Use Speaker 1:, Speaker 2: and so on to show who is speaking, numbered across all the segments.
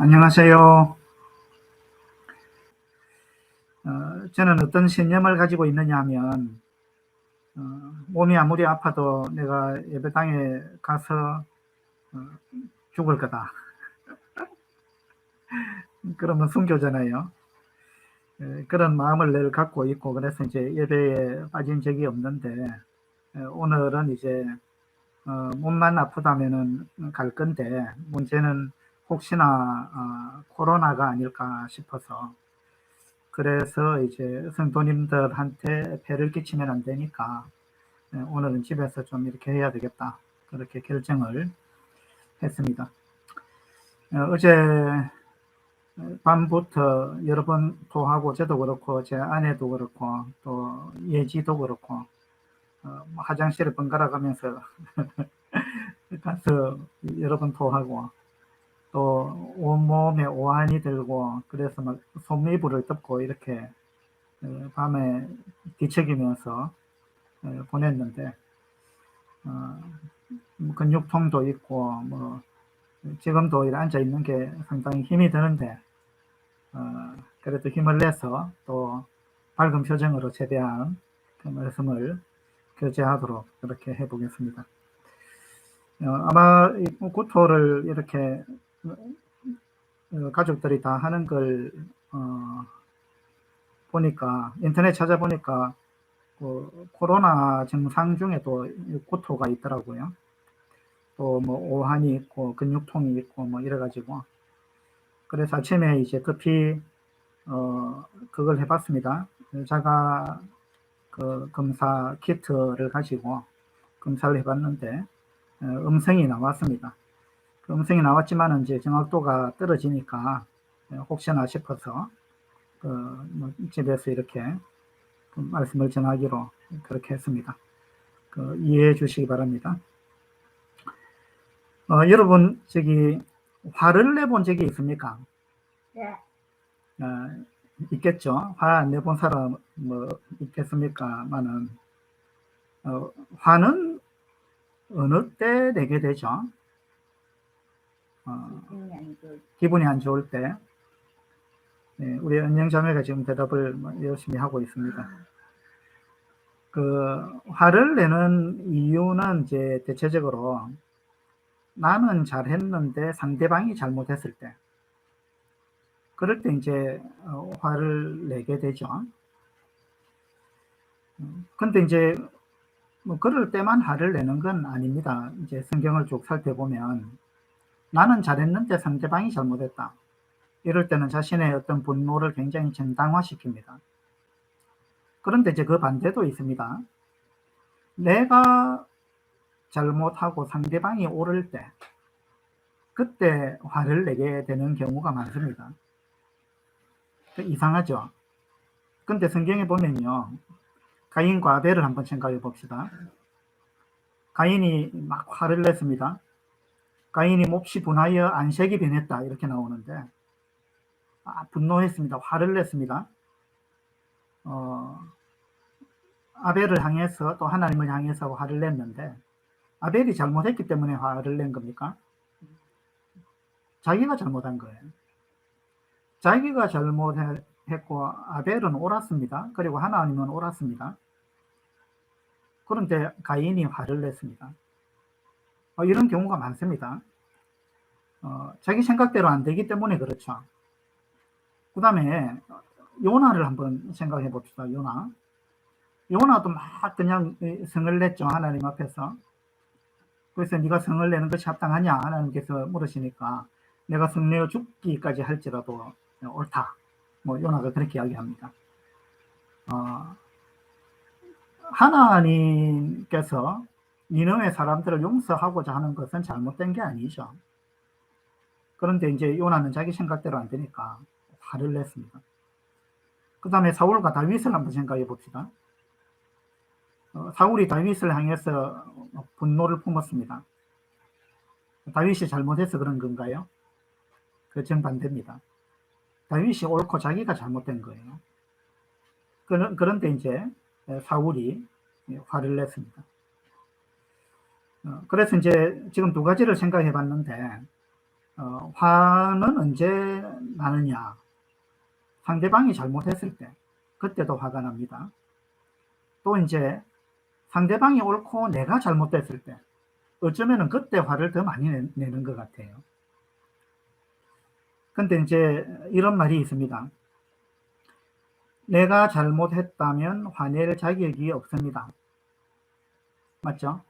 Speaker 1: 안녕하세요. 저는 어떤 신념을 가지고 있느냐 하면, 어, 몸이 아무리 아파도 내가 예배당에 가서 죽을 거다. 그러면 순교잖아요. 그런 마음을 늘 갖고 있고, 그래서 이제 예배에 빠진 적이 없는데, 오늘은 이제, 몸만 아프다면은 갈 건데, 문제는 혹시나, 코로나가 아닐까 싶어서, 그래서 이제 성도님들한테 폐를 끼치면 안 되니까, 오늘은 집에서 좀 이렇게 해야 되겠다. 그렇게 결정을 했습니다. 어제 밤부터 여러 번 토하고 저도 그렇고 제 아내도 그렇고 또 예지도 그렇고 화장실을 번갈아 가면서 가서 여러 번 토하고 또 온몸에 오한이 들고 그래서 막 손이불을 덮고 이렇게 밤에 뒤척이면서 보냈는데 근육통도 있고 뭐 지금도 이렇게 앉아 있는 게 상당히 힘이 드는데 그래도 힘을 내서 또 밝은 표정으로 최대한 그 말씀을 교제하도록 그렇게 해보겠습니다. 아마 이 구토를 이렇게 가족들이 다 하는 걸 보니까 인터넷 찾아보니까 코로나 증상 중에도 구토가 있더라고요. 또 뭐 오한이 있고 근육통이 있고 뭐 이래가지고 그래서 아침에 이제 급히 그걸 해봤습니다. 자가 그 검사 키트를 가지고 검사를 해봤는데 음성이 나왔습니다. 그 음성이 나왔지만 이제 정확도가 떨어지니까 혹시나 싶어서 뭐 집에서 이렇게 그 말씀을 전하기로 그렇게 했습니다. 이해해 주시기 바랍니다. 여러분 저기 화를 내본 적이 있습니까?
Speaker 2: 네.
Speaker 1: 있겠죠. 화 안 내본 사람 뭐 있겠습니까만은 화는 어느 때 내게 되죠? 기분이 안 좋을 때. 네, 우리 은영자매가 지금 대답을 열심히 하고 있습니다. 그 화를 내는 이유는 이제 대체적으로 나는 잘했는데 상대방이 잘못했을 때, 그럴 때 이제 화를 내게 되죠. 근데 이제 뭐 그럴 때만 화를 내는 건 아닙니다. 이제 성경을 쭉 살펴보면 나는 잘했는데 상대방이 잘못했다. 이럴 때는 자신의 어떤 분노를 굉장히 정당화시킵니다. 그런데 이제 그 반대도 있습니다. 내가 잘못하고 상대방이 옳을 때, 그때 화를 내게 되는 경우가 많습니다. 이상하죠? 근데 성경에 보면요. 가인과 아벨을 한번 생각해 봅시다. 가인이 막 화를 냈습니다. 가인이 몹시 분하여 안색이 변했다. 이렇게 나오는데, 분노했습니다. 화를 냈습니다. 아벨을 향해서 또 하나님을 향해서 화를 냈는데, 아벨이 잘못했기 때문에 화를 낸 겁니까? 자기가 잘못한 거예요. 자기가 잘못했고 아벨은 옳았습니다. 그리고 하나님은 옳았습니다. 그런데 가인이 화를 냈습니다. 이런 경우가 많습니다. 자기 생각대로 안 되기 때문에 그렇죠. 그 다음에 요나를 한번 생각해 봅시다. 요나도 막 그냥 성을 냈죠. 하나님 앞에서. 그래서 네가 성을 내는 것이 합당하냐 하나님께서 물으시니까 내가 성내어 죽기까지 할지라도 옳다. 뭐 요나가 그렇게 이야기합니다. 하나님께서 니느웨 사람들을 용서하고자 하는 것은 잘못된 게 아니죠. 그런데 이제 요나는 자기 생각대로 안 되니까 화를 냈습니다. 그 다음에 사울과 다윗을 한번 생각해 봅시다. 사울이 다윗을 향해서 분노를 품었습니다. 다윗이 잘못해서 그런 건가요? 그 정반대입니다. 다윗이 옳고 자기가 잘못된 거예요. 그런데 이제 사울이 화를 냈습니다. 그래서 이제 지금 두 가지를 생각해 봤는데, 화는 언제 나느냐? 상대방이 잘못했을 때, 그때도 화가 납니다. 또 이제 상대방이 옳고 내가 잘못됐을 때, 어쩌면 그때 화를 더 많이 내는 것 같아요. 근데 이제 이런 말이 있습니다. 내가 잘못했다면 화낼 자격이 없습니다. 맞죠?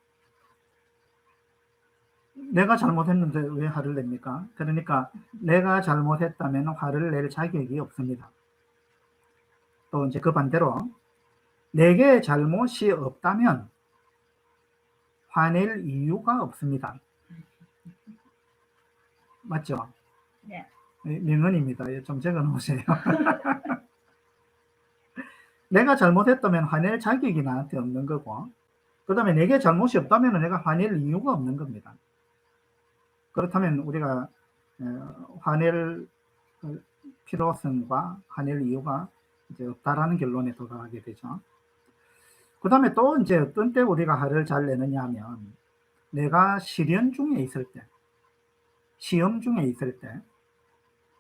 Speaker 1: 내가 잘못했는데 왜 화를 냅니까? 그러니까 내가 잘못했다면 화를 낼 자격이 없습니다. 또 이제 그 반대로 내게 잘못이 없다면 화낼 이유가 없습니다. 맞죠?
Speaker 2: 네.
Speaker 1: 명언입니다. 좀 적어 놓으세요. 내가 잘못했다면 화낼 자격이 나한테 없는 거고, 그 다음에 내게 잘못이 없다면 내가 화낼 이유가 없는 겁니다. 그렇다면 우리가 화낼 필요성과 화낼 이유가 이제 없다라는 결론에 도달하게 되죠. 그 다음에 또 이제 어떤 때 우리가 화를 잘 내느냐 하면, 내가 시련 중에 있을 때, 시험 중에 있을 때,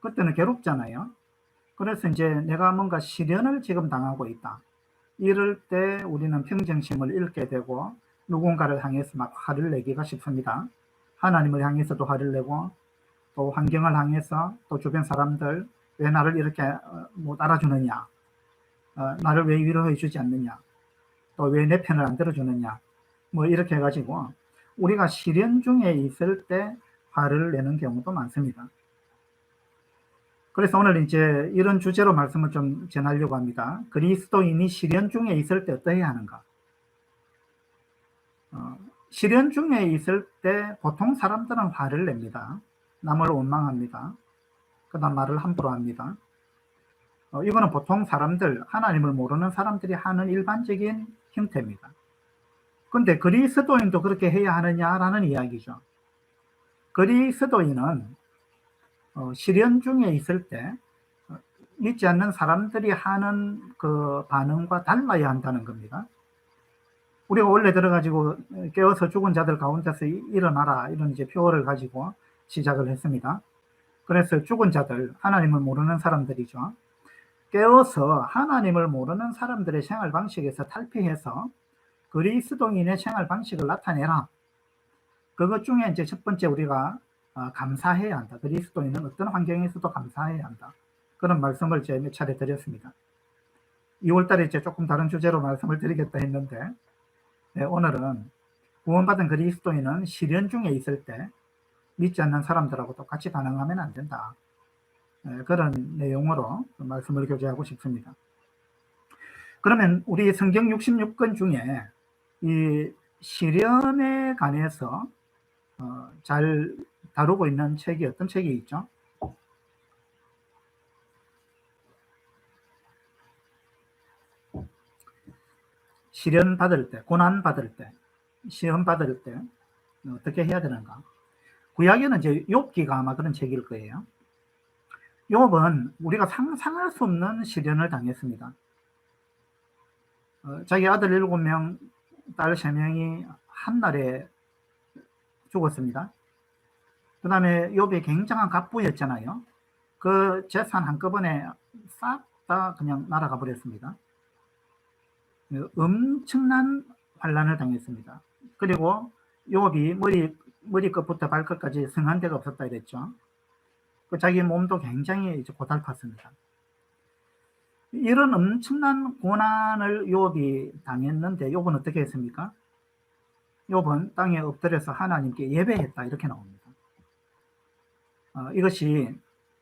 Speaker 1: 그때는 괴롭잖아요. 그래서 이제 내가 뭔가 시련을 지금 당하고 있다. 이럴 때 우리는 평정심을 잃게 되고 누군가를 향해서 막 화를 내기가 쉽습니다. 하나님을 향해서도 화를 내고, 또 환경을 향해서, 또 주변 사람들 왜 나를 이렇게 못 알아주느냐, 나를 왜 위로해 주지 않느냐, 또 왜 내 편을 안 들어주느냐, 뭐 이렇게 해가지고 우리가 시련 중에 있을 때 화를 내는 경우도 많습니다. 그래서 오늘 이제 이런 주제로 말씀을 좀 전하려고 합니다. 그리스도인이 시련 중에 있을 때 어떠해야 하는가? 시련 중에 있을 때 보통 사람들은 화를 냅니다. 남을 원망합니다. 그 다음 말을 함부로 합니다. 이거는 보통 사람들, 하나님을 모르는 사람들이 하는 일반적인 형태입니다. 근데 그리스도인도 그렇게 해야 하느냐라는 이야기죠. 그리스도인은 시련 중에 있을 때 믿지 않는 사람들이 하는 그 반응과 달라야 한다는 겁니다. 우리가 원래 들어가지고 깨어서 죽은 자들 가운데서 일어나라, 이런 이제 표어를 가지고 시작을 했습니다. 그래서 죽은 자들, 하나님을 모르는 사람들이죠. 깨어서 하나님을 모르는 사람들의 생활 방식에서 탈피해서 그리스도인의 생활 방식을 나타내라. 그것 중에 이제 첫 번째 우리가 감사해야 한다. 그리스도인은 어떤 환경에서도 감사해야 한다. 그런 말씀을 제가 몇 차례 드렸습니다. 2월달에 이제 조금 다른 주제로 말씀을 드리겠다 했는데, 오늘은 구원받은 그리스도인은 시련 중에 있을 때 믿지 않는 사람들하고 똑같이 반응하면 안 된다. 그런 내용으로 말씀을 교제하고 싶습니다. 그러면 우리 성경 66권 중에 이 시련에 관해서 잘 다루고 있는 책이 어떤 책이 있죠? 시련 받을 때, 고난 받을 때, 시험 받을 때 어떻게 해야 되는가? 구약에는 이제 욥기가 아마 그런 책일 거예요. 욥은 우리가 상상할 수 없는 시련을 당했습니다. 자기 아들 7명, 딸 3명이 한날에 죽었습니다. 그 다음에 욥이 굉장한 갑부였잖아요. 그 재산 한꺼번에 싹 다 그냥 날아가 버렸습니다. 엄청난 환란을 당했습니다. 그리고 욥이 머리끝부터 발끝까지 성한 데가 없었다 이랬죠. 그 자기 몸도 굉장히 이제 고달팠습니다. 이런 엄청난 고난을 욥이 당했는데 욥은 어떻게 했습니까? 욥은 땅에 엎드려서 하나님께 예배했다 이렇게 나옵니다. 이것이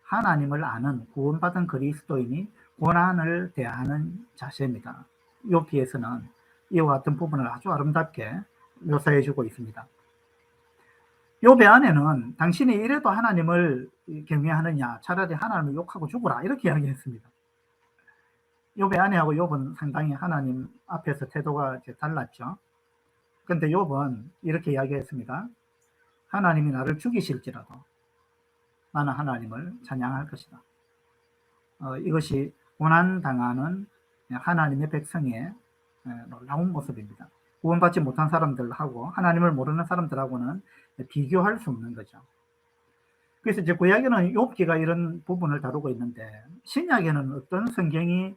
Speaker 1: 하나님을 아는 구원받은 그리스도인이 고난을 대하는 자세입니다. 욥기에서는 이와 같은 부분을 아주 아름답게 묘사해 주고 있습니다. 욥의 아내는 당신이 이래도 하나님을 경외하느냐, 차라리 하나님을 욕하고 죽으라 이렇게 이야기했습니다. 욥의 아내하고 욥은 상당히 하나님 앞에서 태도가 달랐죠. 그런데 욥은 이렇게 이야기했습니다. 하나님이 나를 죽이실지라도 나는 하나님을 찬양할 것이다. 이것이 고난당하는 하나님의 백성의 놀라운 모습입니다. 구원받지 못한 사람들하고 하나님을 모르는 사람들하고는 비교할 수 없는 거죠. 그래서 이제 구약에는 욥기가 이런 부분을 다루고 있는데 신약에는 어떤 성경이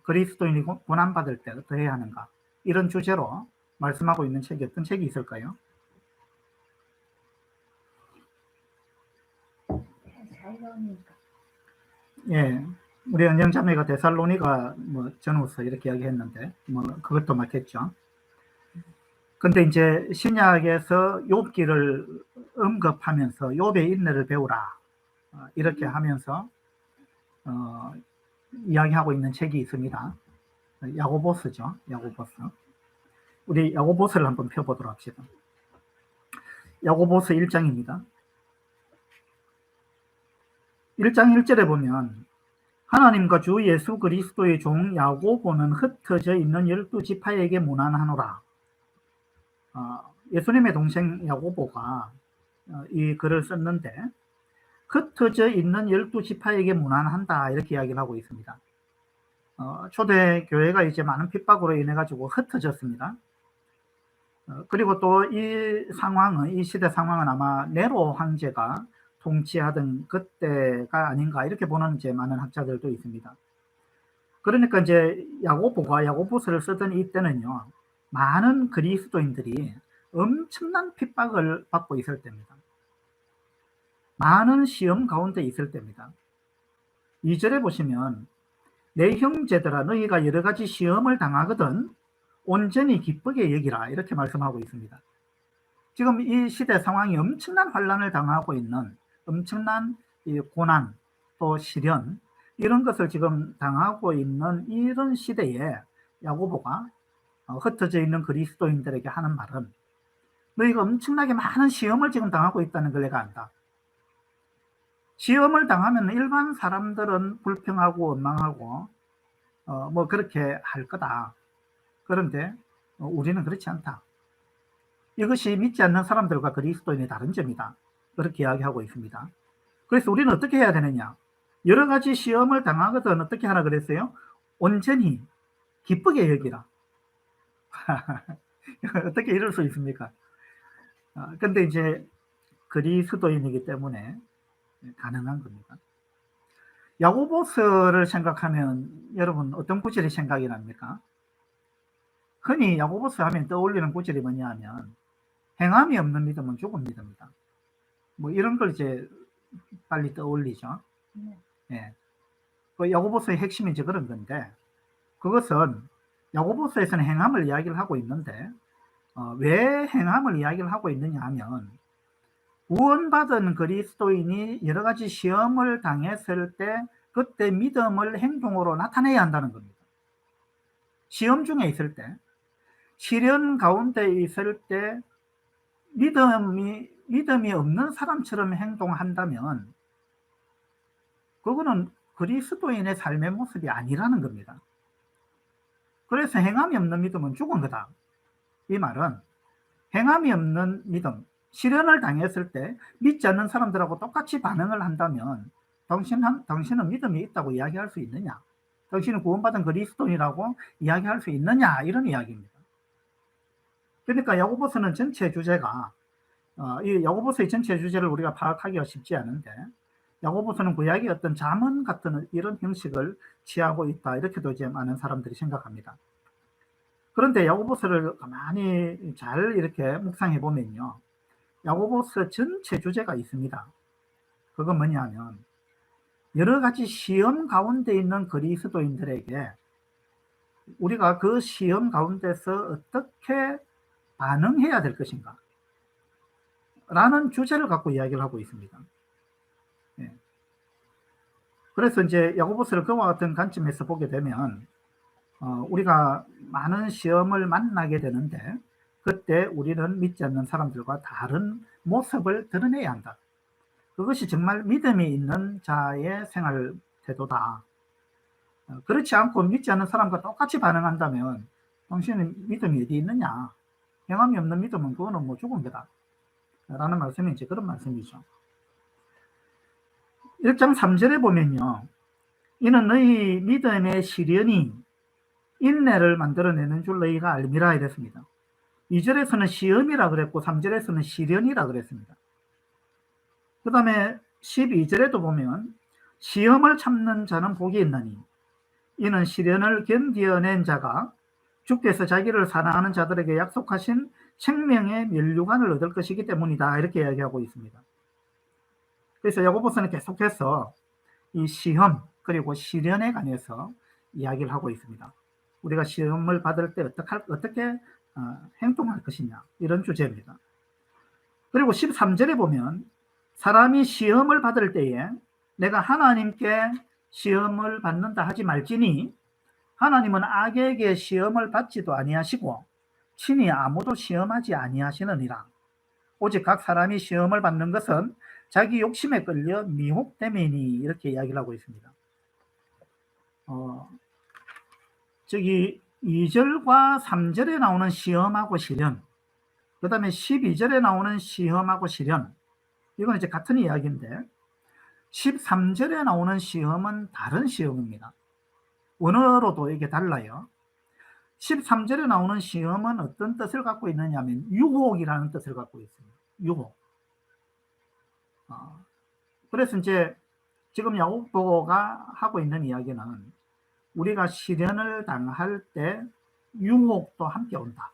Speaker 1: 그리스도인이 고난받을 때 어떠해야 하는가 이런 주제로 말씀하고 있는 책이 어떤 책이 있을까요? 예, 우리 은영자매가 데살로니가 뭐 전후서 이렇게 이야기했는데 뭐 그것도 맞겠죠. 근데 이제 신약에서 욥기를 언급하면서 욥의 인내를 배우라 이렇게 하면서 이야기하고 있는 책이 있습니다. 야고보스죠. 야고보스. 우리 야고보스를 한번 펴보도록 합시다. 야고보스 1장입니다. 1장 1절에 보면 하나님과 주 예수 그리스도의 종 야고보는 흩어져 있는 12지파에게 문안하노라. 예수님의 동생 야고보가 이 글을 썼는데 흩어져 있는 12지파에게 문안한다 이렇게 이야기를 하고 있습니다. 초대교회가 이제 많은 핍박으로 인해 가지고 흩어졌습니다. 그리고 또 이 시대 상황은 아마 네로 황제가 통치하던 그때가 아닌가 이렇게 보는 이제 많은 학자들도 있습니다. 그러니까 이제 야고보가 야고보서를 쓰던 이때는요, 많은 그리스도인들이 엄청난 핍박을 받고 있을 때입니다. 많은 시험 가운데 있을 때입니다. 2절에 보시면 내 형제들아 너희가 여러 가지 시험을 당하거든 온전히 기쁘게 여기라 이렇게 말씀하고 있습니다. 지금 이 시대 상황이 엄청난 환란을 당하고 있는 엄청난 이 고난 또 시련 이런 것을 지금 당하고 있는 이런 시대에 야고보가 흩어져 있는 그리스도인들에게 하는 말은 너희가 엄청나게 많은 시험을 지금 당하고 있다는 걸 내가 안다. 시험을 당하면 일반 사람들은 불평하고 원망하고 뭐 그렇게 할 거다. 그런데 우리는 그렇지 않다. 이것이 믿지 않는 사람들과 그리스도인의 다른 점이다. 그렇게 이야기하고 있습니다. 그래서 우리는 어떻게 해야 되느냐? 여러 가지 시험을 당하거든 어떻게 하라 그랬어요? 온전히 기쁘게 여기라. 어떻게 이럴 수 있습니까? 근데 이제 그리스도인이기 때문에 가능한 겁니다. 야고보서를 생각하면 여러분 어떤 구절이 생각이 납니까? 흔히 야고보서 하면 떠올리는 구절이 뭐냐 하면 행함이 없는 믿음은 죽은 믿음이다. 뭐 이런 걸 이제 빨리 떠올리죠. 예. 그 야고보서의 핵심이 이제 그런 건데 그것은 야고보서에서는 행함을 이야기를 하고 있는데 왜 행함을 이야기를 하고 있느냐 하면 구원받은 그리스도인이 여러 가지 시험을 당했을 때 그때 믿음을 행동으로 나타내야 한다는 겁니다. 시험 중에 있을 때 시련 가운데 있을 때 믿음이 없는 사람처럼 행동한다면 그거는 그리스도인의 삶의 모습이 아니라는 겁니다. 그래서 행함이 없는 믿음은 죽은 거다. 이 말은 행함이 없는 믿음, 시련을 당했을 때 믿지 않는 사람들하고 똑같이 반응을 한다면 당신은 믿음이 있다고 이야기할 수 있느냐? 당신은 구원받은 그리스도인이라고 이야기할 수 있느냐? 이런 이야기입니다. 그러니까 야고보서는 전체 주제가 이 야고보서의 전체 주제를 우리가 파악하기가 쉽지 않은데 야고보서는 구약의 어떤 잠언 같은 이런 형식을 취하고 있다 이렇게도 이제 많은 사람들이 생각합니다. 그런데 야고보서를 가만히 잘 이렇게 묵상해 보면요, 야고보서 전체 주제가 있습니다. 그건 뭐냐면 여러 가지 시험 가운데 있는 그리스도인들에게 우리가 그 시험 가운데서 어떻게 반응해야 될 것인가 라는 주제를 갖고 이야기를 하고 있습니다. 예. 그래서 이제 야고보서를 그와 같은 관점에서 보게 되면 우리가 많은 시험을 만나게 되는데 그때 우리는 믿지 않는 사람들과 다른 모습을 드러내야 한다. 그것이 정말 믿음이 있는 자의 생활 태도다. 그렇지 않고 믿지 않는 사람과 똑같이 반응한다면 당신은 믿음이 어디 있느냐? 행함이 없는 믿음은 그거는 뭐 죽은 거다. 라는 말씀이 이제 그런 말씀이죠. 1장 3절에 보면요, 이는 너희 믿음의 시련이 인내를 만들어내는 줄 너희가 알미라 이랬습니다. 2절에서는 시험이라 그랬고 3절에서는 시련이라 그랬습니다. 그 다음에 12절에도 보면 시험을 참는 자는 복이 있나니 이는 시련을 견디어낸 자가 주께서 자기를 사랑하는 자들에게 약속하신 생명의 면류관을 얻을 것이기 때문이다. 이렇게 이야기하고 있습니다. 그래서 야고보서는 계속해서 이 시험 그리고 시련에 관해서 이야기를 하고 있습니다. 우리가 시험을 받을 때 어떻게 행동할 것이냐 이런 주제입니다. 그리고 13절에 보면 사람이 시험을 받을 때에 내가 하나님께 시험을 받는다 하지 말지니 하나님은 악에게 시험을 받지도 아니하시고 친히 아무도 시험하지 아니하시느니라. 오직 각 사람이 시험을 받는 것은 자기 욕심에 끌려 미혹됨이니 이렇게 이야기를 하고 있습니다. 저기 2절과 3절에 나오는 시험하고 시련, 그 다음에 12절에 나오는 시험하고 시련, 이건 이제 같은 이야기인데 13절에 나오는 시험은 다른 시험입니다. 원어로도 이게 달라요. 13절에 나오는 시험은 어떤 뜻을 갖고 있느냐면 유혹이라는 뜻을 갖고 있습니다. 유혹. 그래서 이제 지금 야고보가 하고 있는 이야기는 우리가 시련을 당할 때 유혹도 함께 온다.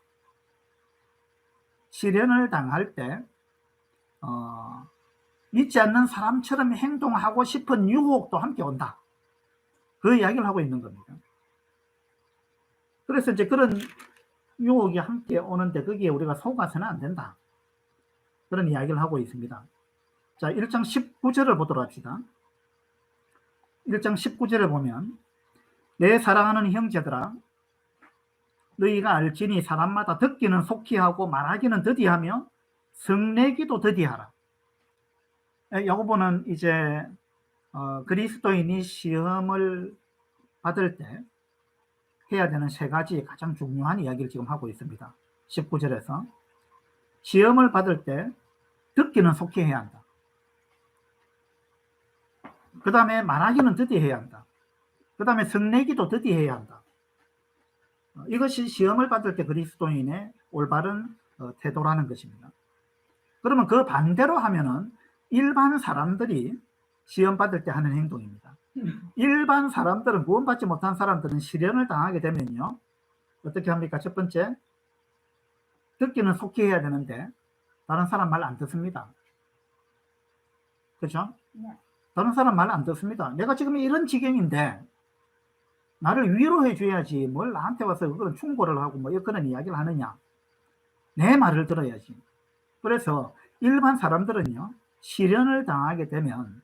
Speaker 1: 시련을 당할 때 믿지 않는 사람처럼 행동하고 싶은 유혹도 함께 온다. 그 이야기를 하고 있는 겁니다. 그래서 이제 그런 유혹이 함께 오는데 거기에 우리가 속아서는 안 된다. 그런 이야기를 하고 있습니다. 자, 1장 19절을 보도록 합시다. 1장 19절을 보면 내 사랑하는 형제들아 너희가 알지니 사람마다 듣기는 속히 하고 말하기는 더디하며 성내기도 더디하라. 야고보는 이제 그리스도인이 시험을 받을 때 해야 되는 세 가지 가장 중요한 이야기를 지금 하고 있습니다. 19절에서 시험을 받을 때 듣기는 속히 해야 한다. 그 다음에 말하기는 더디해야 한다. 그 다음에 성내기도 더디해야 한다. 이것이 시험을 받을 때 그리스도인의 올바른 태도라는 것입니다. 그러면 그 반대로 하면은 일반 사람들이 시험 받을 때 하는 행동입니다. 일반 사람들은 구원받지 못한 사람들은 시련을 당하게 되면요 어떻게 합니까? 첫 번째, 듣기는 속히 해야 되는데 다른 사람 말 안 듣습니다. 그렇죠? 다른 사람 말 안 듣습니다. 내가 지금 이런 지경인데 나를 위로해 줘야지 뭘 나한테 와서 그런 충고를 하고 뭐 그런 이야기를 하느냐. 내 말을 들어야지. 그래서 일반 사람들은요 시련을 당하게 되면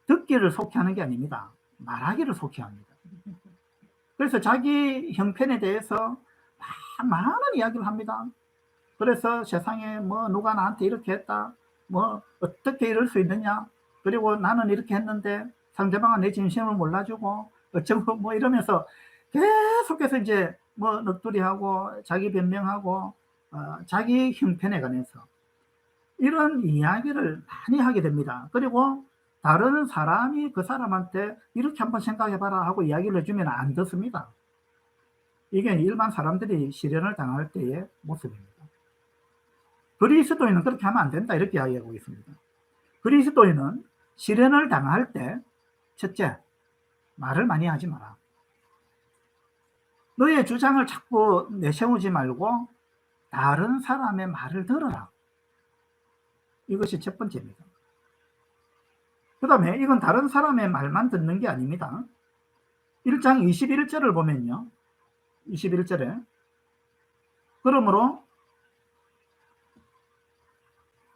Speaker 1: 듣기를 속히 하는 게 아닙니다. 말하기를 속히 합니다. 그래서 자기 형편에 대해서 많은 이야기를 합니다. 그래서 세상에 뭐 누가 나한테 이렇게 했다, 뭐 어떻게 이럴 수 있느냐, 그리고 나는 이렇게 했는데 상대방은 내 진심을 몰라주고 어쩌고 뭐 이러면서 계속해서 이제 뭐 넋두리하고 자기 변명하고 자기 형편에 관해서 이런 이야기를 많이 하게 됩니다. 그리고 다른 사람이 그 사람한테 이렇게 한번 생각해봐라 하고 이야기를 해주면 안 듣습니다. 이게 일반 사람들이 시련을 당할 때의 모습입니다. 그리스도인은 그렇게 하면 안 된다 이렇게 이야기하고 있습니다. 그리스도인은 시련을 당할 때 첫째, 말을 많이 하지 마라. 너의 주장을 자꾸 내세우지 말고 다른 사람의 말을 들어라. 이것이 첫 번째입니다. 그 다음에 이건 다른 사람의 말만 듣는 게 아닙니다. 1장 21절을 보면요. 21절에 그러므로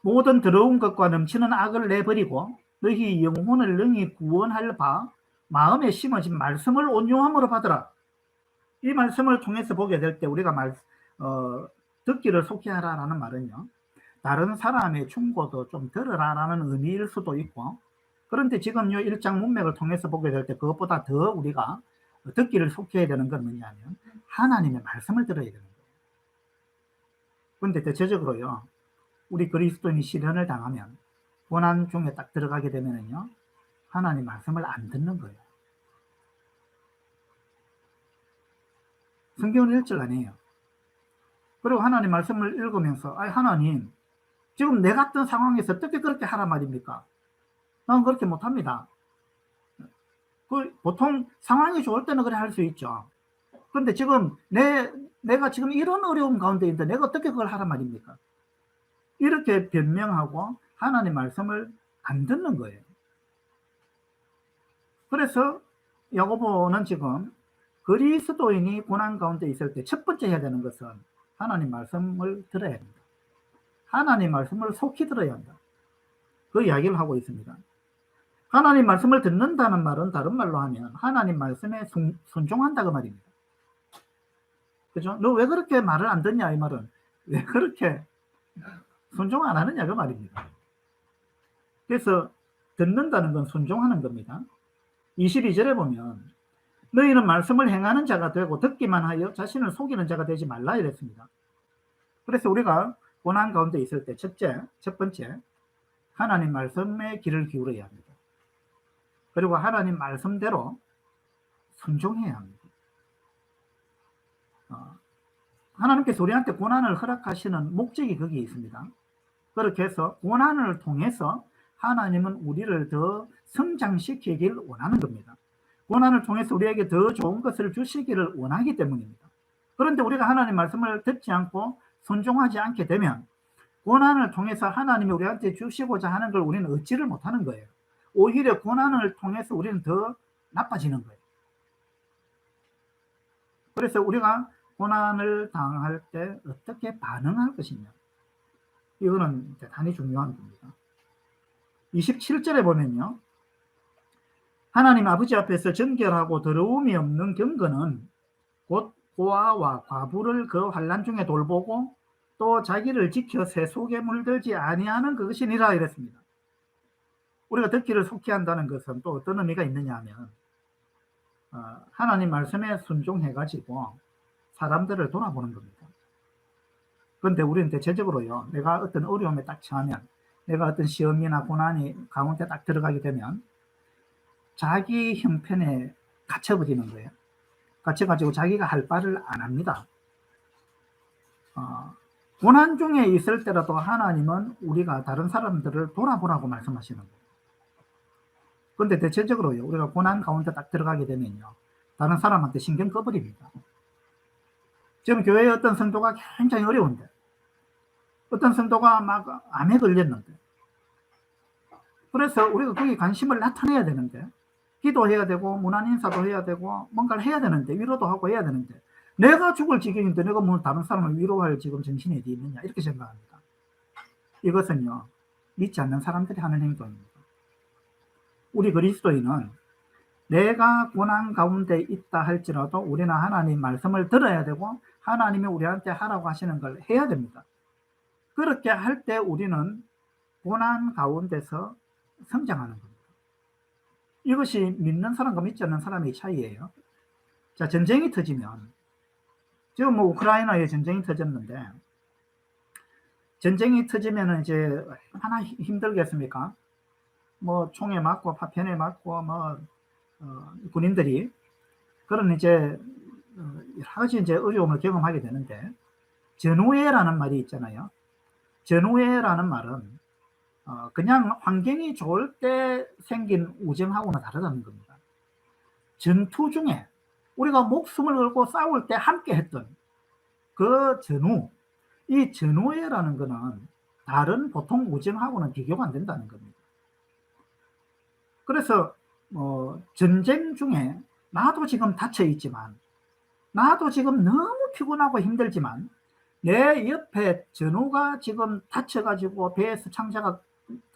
Speaker 1: 모든 더러운 것과 넘치는 악을 내버리고 너희 영혼을 능히 구원할 바 마음에 심어진 말씀을 온유함으로 받으라. 이 말씀을 통해서 보게 될 때 우리가 듣기를 속히 하라라는 말은요. 다른 사람의 충고도 좀 들으라라는 의미일 수도 있고 그런데 지금 1장 문맥을 통해서 보게 될 때 그것보다 더 우리가 듣기를 속히 해야 되는 건 뭐냐면 하나님의 말씀을 들어야 되는 거예요. 그런데 대체적으로요. 우리 그리스도인이 시련을 당하면 고난 중에 딱 들어가게 되면은요. 하나님 말씀을 안 듣는 거예요. 성경을 읽질 않아요. 그리고 하나님 말씀을 읽으면서 하나님 지금 내 같은 상황에서 어떻게 그렇게 하란 말입니까? 난 그렇게 못합니다. 보통 상황이 좋을 때는 그래 할 수 있죠. 그런데 지금 내가 지금 이런 어려움 가운데 있는데 내가 어떻게 그걸 하란 말입니까? 이렇게 변명하고 하나님 말씀을 안 듣는 거예요. 그래서 야고보는 지금 그리스도인이 고난 가운데 있을 때 첫 번째 해야 되는 것은 하나님 말씀을 들어야 합니다. 하나님 말씀을 속히 들어야 한다. 그 이야기를 하고 있습니다. 하나님 말씀을 듣는다는 말은 다른 말로 하면 하나님 말씀에 순종한다 그 말입니다. 그죠? 너 왜 그렇게 말을 안 듣냐 이 말은 왜 그렇게 순종 안 하느냐 그 말입니다. 그래서 듣는다는 건 순종하는 겁니다. 22절에 보면 너희는 말씀을 행하는 자가 되고 듣기만 하여 자신을 속이는 자가 되지 말라 이랬습니다. 그래서 우리가 고난 가운데 있을 때 첫 번째 하나님 말씀에 귀를 기울여야 합니다. 그리고 하나님 말씀대로 순종해야 합니다. 하나님께서 우리한테 고난을 허락하시는 목적이 거기에 있습니다. 그렇게 해서 고난을 통해서 하나님은 우리를 더 성장시키길 원하는 겁니다. 고난을 통해서 우리에게 더 좋은 것을 주시기를 원하기 때문입니다. 그런데 우리가 하나님 말씀을 듣지 않고 순종하지 않게 되면 고난을 통해서 하나님이 우리한테 주시고자 하는 걸 우리는 얻지를 못하는 거예요. 오히려 고난을 통해서 우리는 더 나빠지는 거예요. 그래서 우리가 고난을 당할 때 어떻게 반응할 것이냐, 이거는 대단히 중요한 겁니다. 27절에 보면요, 하나님 아버지 앞에서 정결하고 더러움이 없는 경건은 곧 고아와 과부를 그 환난 중에 돌보고 또 자기를 지켜 새 속에 물들지 아니하는 그것이니라 이랬습니다. 우리가 듣기를 속히 한다는 것은 또 어떤 의미가 있느냐 하면 하나님 말씀에 순종해 가지고 사람들을 돌아보는 겁니다. 그런데 우리는 대체적으로요, 내가 어떤 어려움에 딱 처하면, 내가 어떤 시험이나 고난이 가운데 딱 들어가게 되면 자기 형편에 갇혀버리는 거예요. 갇혀가지고 자기가 할 바를 안 합니다. 고난 중에 있을 때라도 하나님은 우리가 다른 사람들을 돌아보라고 말씀하시는 거예요. 그런데 대체적으로요, 우리가 고난 가운데 딱 들어가게 되면요, 다른 사람한테 신경 꺼버립니다. 지금 교회에 어떤 성도가 굉장히 어려운데, 어떤 성도가 막 암에 걸렸는데, 그래서 우리가 거기 관심을 나타내야 되는데, 기도해야 되고 문안 인사도 해야 되고 뭔가를 해야 되는데, 위로도 하고 해야 되는데, 내가 죽을 지경인데 내가 뭐 다른 사람을 위로할 지금 정신이 어디 있느냐, 이렇게 생각합니다. 이것은요, 믿지 않는 사람들이 하는 행동입니다. 우리 그리스도인은 내가 고난 가운데 있다 할지라도 우리는 하나님 말씀을 들어야 되고 하나님이 우리한테 하라고 하시는 걸 해야 됩니다. 그렇게 할 때 우리는 고난 가운데서 성장하는 겁니다. 이것이 믿는 사람과 믿지 않는 사람의 차이예요. 자, 전쟁이 터지면, 지금 뭐 우크라이나에 전쟁이 터졌는데, 전쟁이 터지면 이제 얼마나 힘들겠습니까? 뭐 총에 맞고 파편에 맞고 군인들이 그런 이제 여러 가지 이제 어려움을 경험하게 되는데, 전우회라는 말이 있잖아요. 전우회라는 말은 그냥 환경이 좋을 때 생긴 우정하고는 다르다는 겁니다. 전투 중에 우리가 목숨을 걸고 싸울 때 함께 했던 그 전우, 이 전우회라는 것은 다른 보통 우정하고는 비교가 안 된다는 겁니다. 그래서 전쟁 중에 나도 지금 다쳐 있지만, 나도 지금 너무 피곤하고 힘들지만 내 옆에 전우가 지금 다쳐가지고 배에서 창자가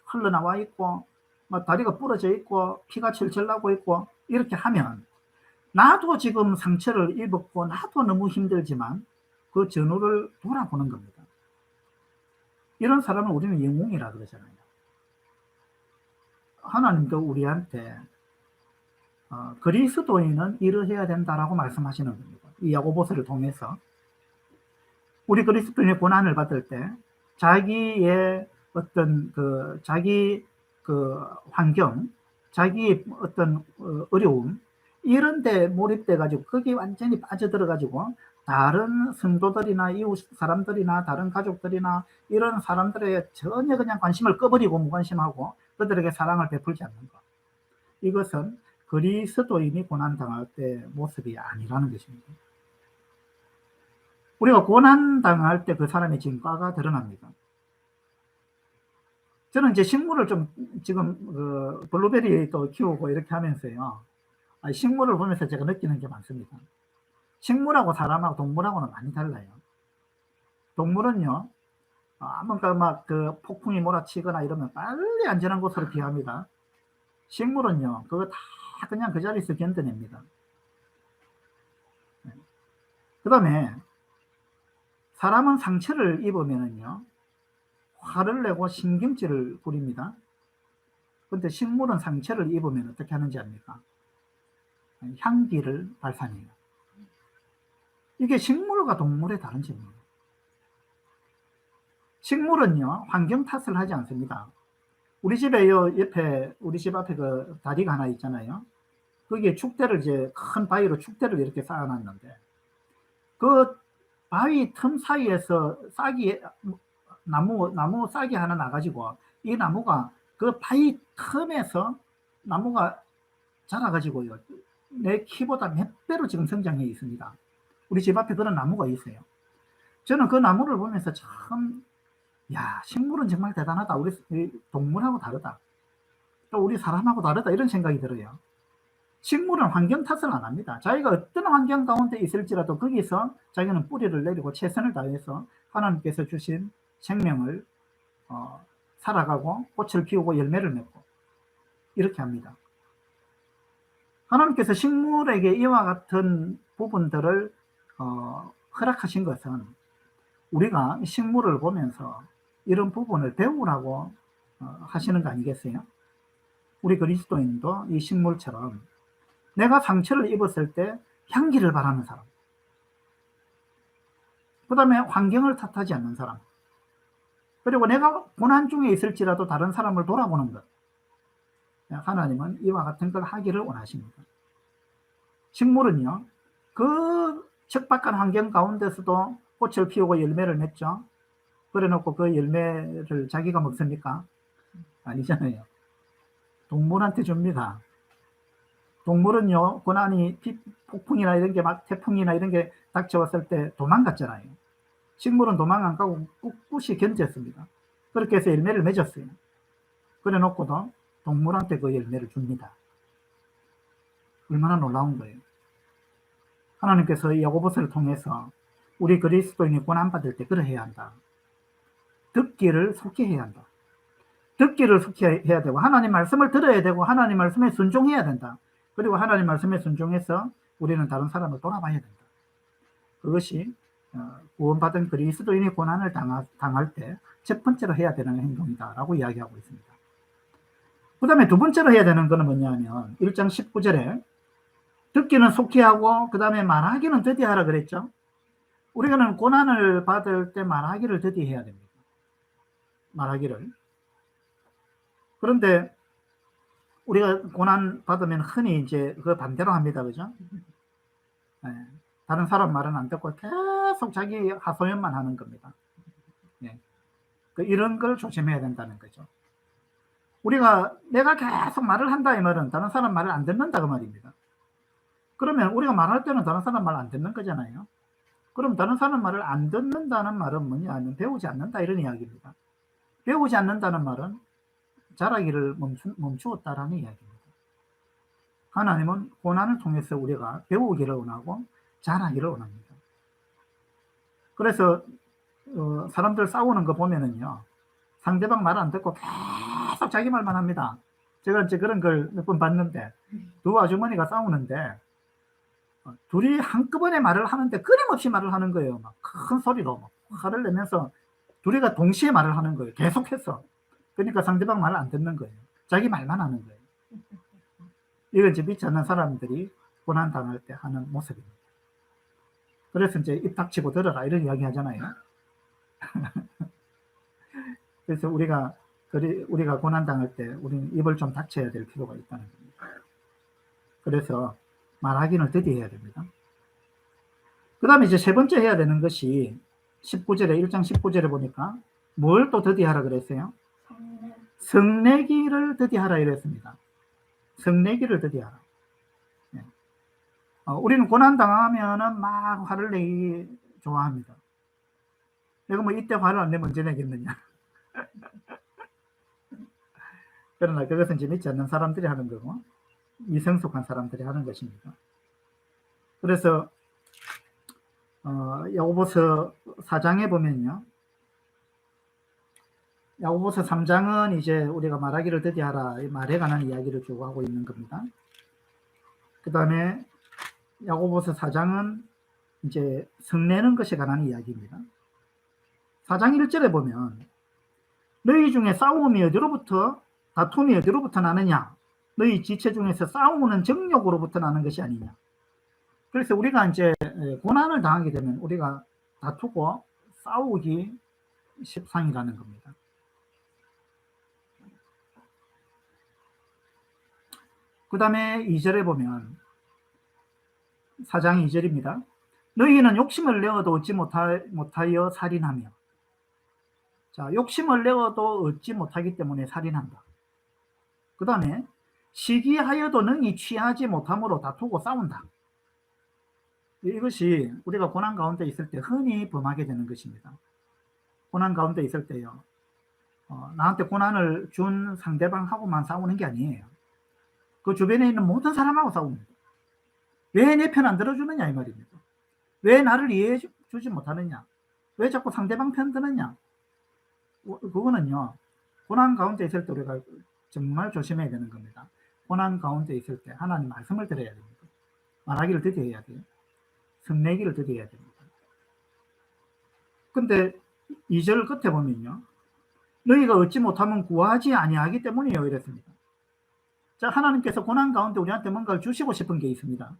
Speaker 1: 흘러나와 있고 다리가 부러져 있고 피가 철철 나고 있고 이렇게 하면, 나도 지금 상처를 입었고 나도 너무 힘들지만 그 전우를 돌아보는 겁니다. 이런 사람을 우리는 영웅이라 그러잖아요. 하나님도 우리한테 그리스도인은 이러해야 된다라고 말씀하시는 겁니다. 이 야고보서를 통해서 우리 그리스도인의 고난을 받을 때 자기의 어떤 자기 환경, 자기 어떤 어려움, 이런 데 몰입돼 가지고 거기 완전히 빠져들어 가지고 다른 성도들이나 이웃 사람들이나 다른 가족들이나 이런 사람들의 전혀 그냥 관심을 꺼버리고 무관심하고 그들에게 사랑을 베풀지 않는 것. 이것은 그리스도인이 고난당할 때 모습이 아니라는 것입니다. 우리가 고난당할 때 그 사람의 진과가 드러납니다. 저는 이제 식물을 좀 지금 블루베리도 키우고 이렇게 하면서요. 식물을 보면서 제가 느끼는 게 많습니다. 식물하고 사람하고 동물하고는 많이 달라요. 동물은요, 뭔가 막 폭풍이 몰아치거나 이러면 빨리 안전한 곳으로 피합니다. 식물은요, 그거 다 그냥 그 자리에서 견뎌냅니다. 그 다음에 사람은 상처를 입으면은요, 화를 내고 신경질을 부립니다. 근데 식물은 상처를 입으면 어떻게 하는지 압니까? 향기를 발산해요. 이게 식물과 동물의 다른 점이에요. 식물은요, 환경 탓을 하지 않습니다. 우리 집에 옆에, 우리 집 앞에 그 다리가 하나 있잖아요. 거기에 축대를 이제 큰 바위로 축대를 이렇게 쌓아놨는데, 그 바위 틈 사이에서 나무 싹이 하나 나가지고, 이 나무가 그 바위 틈에서 나무가 자라가지고요, 내 키보다 몇 배로 지금 성장해 있습니다. 우리 집 앞에 그런 나무가 있어요. 저는 그 나무를 보면서 참, 야, 식물은 정말 대단하다. 우리 동물하고 다르다. 또 우리 사람하고 다르다. 이런 생각이 들어요. 식물은 환경 탓을 안 합니다. 자기가 어떤 환경 가운데 있을지라도 거기서 자기는 뿌리를 내리고 최선을 다해서 하나님께서 주신 생명을 살아가고 꽃을 피우고 열매를 맺고 이렇게 합니다. 하나님께서 식물에게 이와 같은 부분들을 허락하신 것은 우리가 식물을 보면서 이런 부분을 배우라고 하시는 거 아니겠어요? 우리 그리스도인도 이 식물처럼 내가 상처를 입었을 때 향기를 바라는 사람, 그 다음에 환경을 탓하지 않는 사람, 그리고 내가 고난 중에 있을지라도 다른 사람을 돌아보는 것, 하나님은 이와 같은 걸 하기를 원하십니다. 식물은요, 그 척박한 환경 가운데서도 꽃을 피우고 열매를 맺죠. 그래 놓고 그 열매를 자기가 먹습니까? 아니잖아요. 동물한테 줍니다. 동물은요, 고난이 폭풍이나 이런 게 막 태풍이나 이런 게 닥쳐왔을 때 도망갔잖아요. 식물은 도망 안 가고 꿋꿋이 견뎠습니다. 그렇게 해서 열매를 맺었어요. 그래 놓고도 동물한테 그 열매를 줍니다. 얼마나 놀라운 거예요. 하나님께서 야고보서를 통해서 우리 그리스도인이 고난받을 때 그러해야 한다. 듣기를 속히 해야 한다. 듣기를 속히 해야 되고 하나님 말씀을 들어야 되고 하나님 말씀에 순종해야 된다. 그리고 하나님 말씀에 순종해서 우리는 다른 사람을 돌아봐야 된다. 그것이 구원받은 그리스도인이 고난을 당할 때 첫 번째로 해야 되는 행동이다 라고 이야기하고 있습니다. 그 다음에 두 번째로 해야 되는 것은 뭐냐면 1장 19절에 듣기는 속히 하고 그 다음에 말하기는 더디하라 그랬죠. 우리는 고난을 받을 때 말하기를 더디해야 됩니다. 말하기를. 그런데 우리가 고난 받으면 흔히 이제 그 반대로 합니다. 그죠? 네. 다른 사람 말은 안 듣고 계속 자기 하소연만 하는 겁니다. 네. 이런 걸 조심해야 된다는 거죠. 내가 계속 말을 한다 이 말은 다른 사람 말을 안 듣는다 그 말입니다. 그러면 우리가 말할 때는 다른 사람 말 안 듣는 거잖아요. 그럼 다른 사람 말을 안 듣는다는 말은 뭐냐면 배우지 않는다 이런 이야기입니다. 배우지 않는다는 말은 자라기를 멈추었다라는 이야기입니다. 하나님은 고난을 통해서 우리가 배우기를 원하고 자라기를 원합니다. 그래서 사람들 싸우는 거 보면은요, 상대방 말 안 듣고 계속 자기 말만 합니다. 제가 이제 그런 걸 몇 번 봤는데 두 아주머니가 싸우는데 둘이 한꺼번에 말을 하는데 끊임없이 말을 하는 거예요. 막 큰 소리로 막 화를 내면서 둘이가 동시에 말을 하는 거예요. 계속해서. 그러니까 상대방 말을 안 듣는 거예요. 자기 말만 하는 거예요. 이건 이제 믿지 않는 사람들이 고난 당할 때 하는 모습입니다. 그래서 이제 입 닥치고 들어라 이런 이야기 하잖아요. 그래서 우리가 고난 당할 때 우리는 입을 좀 닥쳐야 될 필요가 있다는 겁니다. 그래서 말하기는 더디해야 됩니다. 그 다음에 이제 세 번째 해야 되는 것이 19절에 1장 19절에 보니까 뭘 또 더디하라 그랬어요? 성내기를 더디하라 이랬습니다. 성내기를 더디하라. 네. 우리는 고난 당하면은 막 화를 내기 좋아합니다. 내가 뭐 이때 화를 안 내면 언제 내겠느냐. 그러나 그것은 재밌지 않는 사람들이 하는 거고 미성숙한 사람들이 하는 것입니다. 그래서 야고보서 4장에 보면요. 야고보서 3장은 이제 우리가 말하기를 더디하라 말에 관한 이야기를 쭉 하고 있는 겁니다. 그 다음에 야고보서 4장은 이제 성내는 것에 관한 이야기입니다. 4장 1절에 보면 너희 중에 싸움이 어디로부터 다툼이 어디로부터 나느냐 너희 지체 중에서 싸우는 정욕으로부터 나는 것이 아니냐. 그래서 우리가 이제 고난을 당하게 되면 우리가 다투고 싸우기 십상이라는 겁니다. 그 다음에 2절에 보면 4장 2절입니다. 너희는 욕심을 내어도 얻지 못하여 살인하며. 자, 욕심을 내어도 얻지 못하기 때문에 살인한다. 그 다음에 시기하여도 능히 취하지 못함으로 다투고 싸운다. 이것이 우리가 고난 가운데 있을 때 흔히 범하게 되는 것입니다. 고난 가운데 있을 때요. 나한테 고난을 준 상대방하고만 싸우는 게 아니에요. 그 주변에 있는 모든 사람하고 싸웁니다. 왜 내 편 안 들어주느냐 이 말입니다. 왜 나를 이해해 주지 못하느냐. 왜 자꾸 상대방 편 드느냐. 그거는요. 고난 가운데 있을 때 우리가 정말 조심해야 되는 겁니다. 고난 가운데 있을 때 하나님 말씀을 들어야 됩니다. 말하기를 드디어야 돼요. 성내기를 드려야 됩니다. 근데 2절 끝에 보면요. 너희가 얻지 못하면 구하지 아니하기 때문이에요. 이랬습니다. 자, 하나님께서 고난 가운데 우리한테 뭔가를 주시고 싶은 게 있습니다.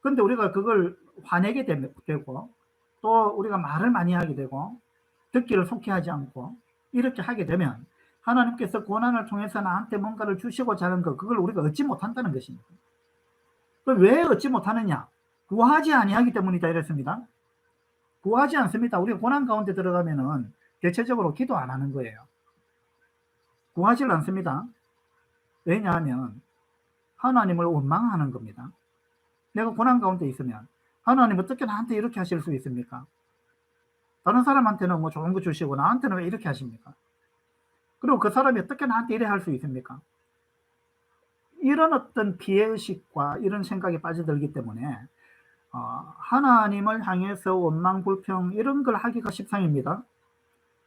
Speaker 1: 근데 우리가 그걸 화내게 되고 또 우리가 말을 많이 하게 되고 듣기를 속히 하지 않고 이렇게 하게 되면 하나님께서 고난을 통해서 나한테 뭔가를 주시고자 하는 것 그걸 우리가 얻지 못한다는 것입니다. 왜 얻지 못하느냐? 구하지 아니하기 때문이다 이랬습니다. 구하지 않습니다. 우리가 고난 가운데 들어가면은 대체적으로 기도 안 하는 거예요. 구하지 않습니다. 왜냐하면 하나님을 원망하는 겁니다. 내가 고난 가운데 있으면 하나님 어떻게 나한테 이렇게 하실 수 있습니까? 다른 사람한테는 뭐 좋은 거 주시고 나한테는 왜 이렇게 하십니까? 그리고 그 사람이 어떻게 나한테 이래 할 수 있습니까? 이런 어떤 피해의식과 이런 생각에 빠져들기 때문에 하나님을 향해서 원망, 불평 이런 걸 하기가 십상입니다.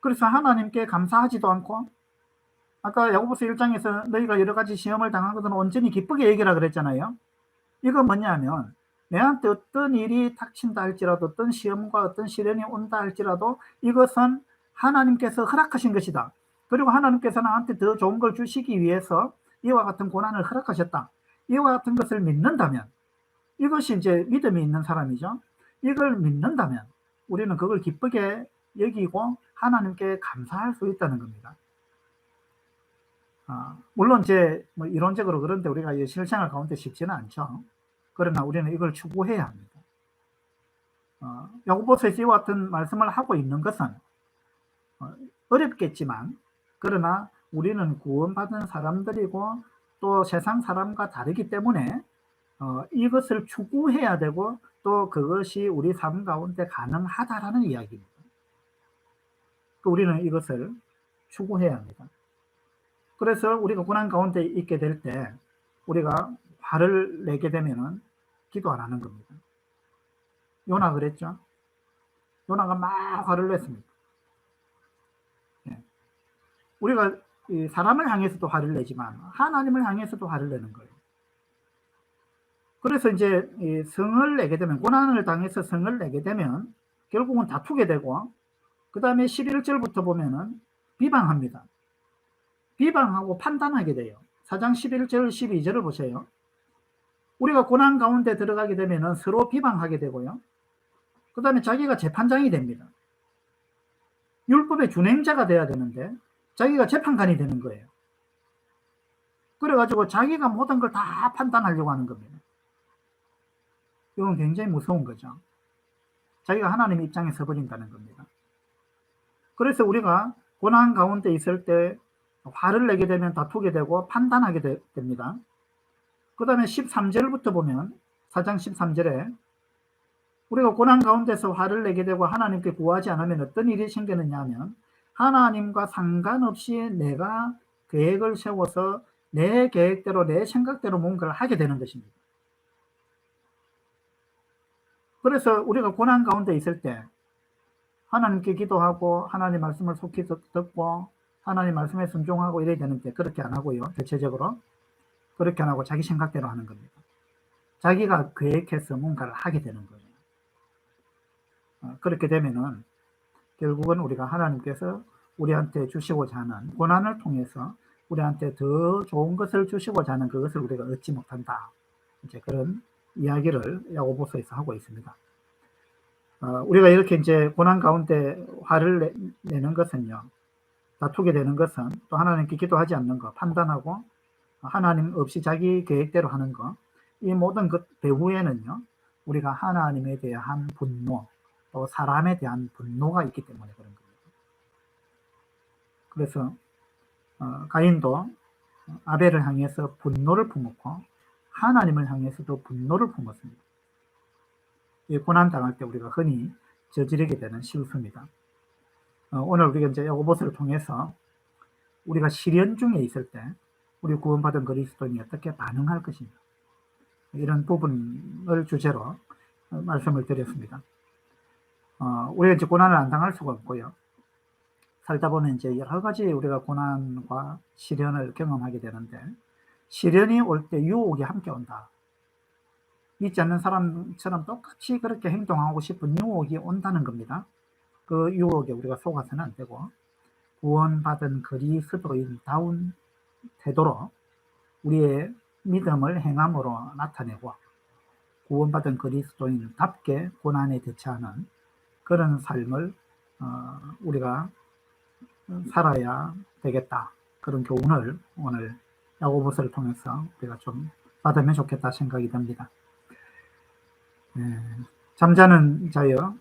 Speaker 1: 그래서 하나님께 감사하지도 않고 아까 야고보서 1장에서 너희가 여러 가지 시험을 당한 것은 온전히 기쁘게 여기라 그랬잖아요. 이건 뭐냐면 내한테 어떤 일이 닥친다 할지라도 어떤 시험과 어떤 시련이 온다 할지라도 이것은 하나님께서 허락하신 것이다. 그리고 하나님께서 나한테 더 좋은 걸 주시기 위해서 이와 같은 고난을 허락하셨다. 이와 같은 것을 믿는다면 이것이 이제 믿음이 있는 사람이죠. 이걸 믿는다면 우리는 그걸 기쁘게 여기고 하나님께 감사할 수 있다는 겁니다. 물론 이제 뭐 이론적으로 그런데 우리가 실생활 가운데 쉽지는 않죠. 그러나 우리는 이걸 추구해야 합니다. 야고보서에서 이와 같은 말씀을 하고 있는 것은 어렵겠지만 그러나 우리는 구원받은 사람들이고 또 세상 사람과 다르기 때문에 이것을 추구해야 되고 또 그것이 우리 삶 가운데 가능하다라는 이야기입니다. 우리는 이것을 추구해야 합니다. 그래서 우리가 고난 가운데 있게 될 때 우리가 화를 내게 되면은 기도 안 하는 겁니다. 요나 그랬죠? 요나가 막 화를 냈습니다. 우리가 사람을 향해서도 화를 내지만 하나님을 향해서도 화를 내는 거예요. 그래서 이제 성을 내게 되면 고난을 당해서 성을 내게 되면 결국은 다투게 되고 그 다음에 11절부터 보면은 비방합니다. 비방하고 판단하게 돼요. 4장 11절 12절을 보세요. 우리가 고난 가운데 들어가게 되면은 서로 비방하게 되고요. 그 다음에 자기가 재판장이 됩니다. 율법의 준행자가 돼야 되는데 자기가 재판관이 되는 거예요. 그래가지고 자기가 모든 걸 다 판단하려고 하는 겁니다. 이건 굉장히 무서운 거죠. 자기가 하나님 입장에 서버린다는 겁니다. 그래서 우리가 고난 가운데 있을 때 화를 내게 되면 다투게 되고 판단하게 됩니다. 그 다음에 13절부터 보면 4장 13절에 우리가 고난 가운데서 화를 내게 되고 하나님께 구하지 않으면 어떤 일이 생기느냐 하면 하나님과 상관없이 내가 계획을 세워서 내 계획대로 내 생각대로 뭔가를 하게 되는 것입니다. 그래서 우리가 고난 가운데 있을 때 하나님께 기도하고 하나님 말씀을 속히 듣고 하나님 말씀에 순종하고 이래야 되는데 그렇게 안 하고요. 대체적으로 그렇게 안 하고 자기 생각대로 하는 겁니다. 자기가 계획해서 뭔가를 하게 되는 거예요. 그렇게 되면은 결국은 우리가 하나님께서 우리한테 주시고자 하는 고난을 통해서 우리한테 더 좋은 것을 주시고자 하는 그것을 우리가 얻지 못한다. 이제 그런 이야기를 야고보서에서 하고 있습니다. 우리가 이렇게 이제 고난 가운데 화를 내는 것은요, 다투게 되는 것은 또 하나님께 기도하지 않는 것, 판단하고 하나님 없이 자기 계획대로 하는 것, 이 모든 것 배후에는요, 우리가 하나님에 대한 분노, 또 사람에 대한 분노가 있기 때문에 그런 겁니다. 그래서 가인도 아벨을 향해서 분노를 품었고 하나님을 향해서도 분노를 품었습니다. 이 고난 당할 때 우리가 흔히 저지르게 되는 실수입니다. 오늘 우리가 이제 야고보서를 통해서 우리가 시련 중에 있을 때 우리 구원받은 그리스도인이 어떻게 반응할 것인가, 이런 부분을 주제로 말씀을 드렸습니다. 우리가 이제 고난을 안 당할 수가 없고요. 살다 보면 이제 여러 가지 우리가 고난과 시련을 경험하게 되는데, 시련이 올 때 유혹이 함께 온다. 믿지 않는 사람처럼 똑같이 그렇게 행동하고 싶은 유혹이 온다는 겁니다. 그 유혹에 우리가 속아서는 안 되고, 구원받은 그리스도인다운 태도로 우리의 믿음을 행함으로 나타내고, 구원받은 그리스도인답게 고난에 대처하는 그런 삶을 우리가 살아야 되겠다. 그런 교훈을 오늘 야고보서를 통해서 우리가 좀 받으면 좋겠다 생각이 듭니다. 잠자는 자여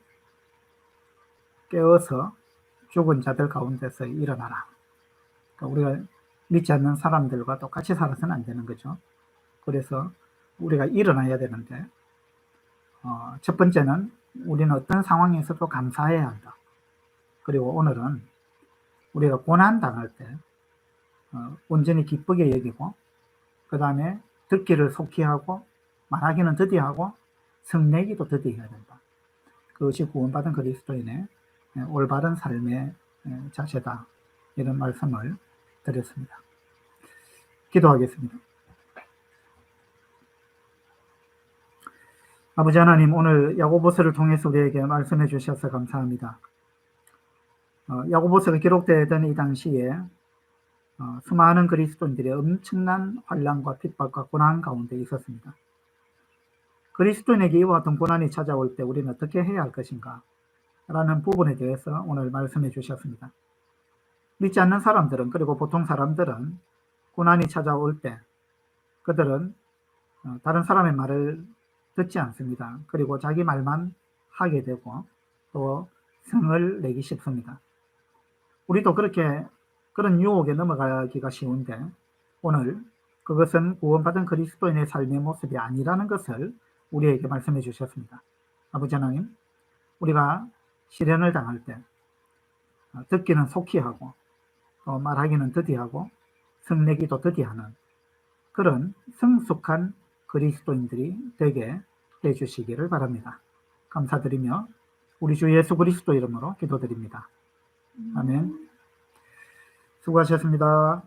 Speaker 1: 깨어서 죽은 자들 가운데서 일어나라. 그러니까 우리가 믿지 않는 사람들과 똑같이 살아서는 안 되는 거죠. 그래서 우리가 일어나야 되는데, 첫 번째는 우리는 어떤 상황에서도 감사해야 한다. 그리고 오늘은 우리가 고난 당할 때 온전히 기쁘게 여기고, 그 다음에 듣기를 속히 하고 말하기는 더디하고 성내기도 더디해야 된다. 그것이 구원받은 그리스도인의 올바른 삶의 자세다. 이런 말씀을 드렸습니다. 기도하겠습니다. 아버지 하나님, 오늘 야고보서를 통해서 우리에게 말씀해 주셔서 감사합니다. 야고보서가 기록되던 이 당시에 수많은 그리스도인들이 엄청난 환난과 핍박과 고난 가운데 있었습니다. 그리스도인에게 이와 같은 고난이 찾아올 때 우리는 어떻게 해야 할 것인가 라는 부분에 대해서 오늘 말씀해 주셨습니다. 믿지 않는 사람들은, 그리고 보통 사람들은 고난이 찾아올 때 그들은 다른 사람의 말을 듣지 않습니다. 그리고 자기 말만 하게 되고 또 성을 내기 쉽습니다. 우리도 그런 유혹에 넘어가기가 쉬운데, 오늘 그것은 구원받은 그리스도인의 삶의 모습이 아니라는 것을 우리에게 말씀해 주셨습니다. 아버지 하나님, 우리가 시련을 당할 때 듣기는 속히 하고 또 말하기는 더디하고 성내기도 더디하는 그런 성숙한 그리스도인들이 되게 해주시기를 바랍니다. 감사드리며 우리 주 예수 그리스도 이름으로 기도드립니다. 아멘. 수고하셨습니다.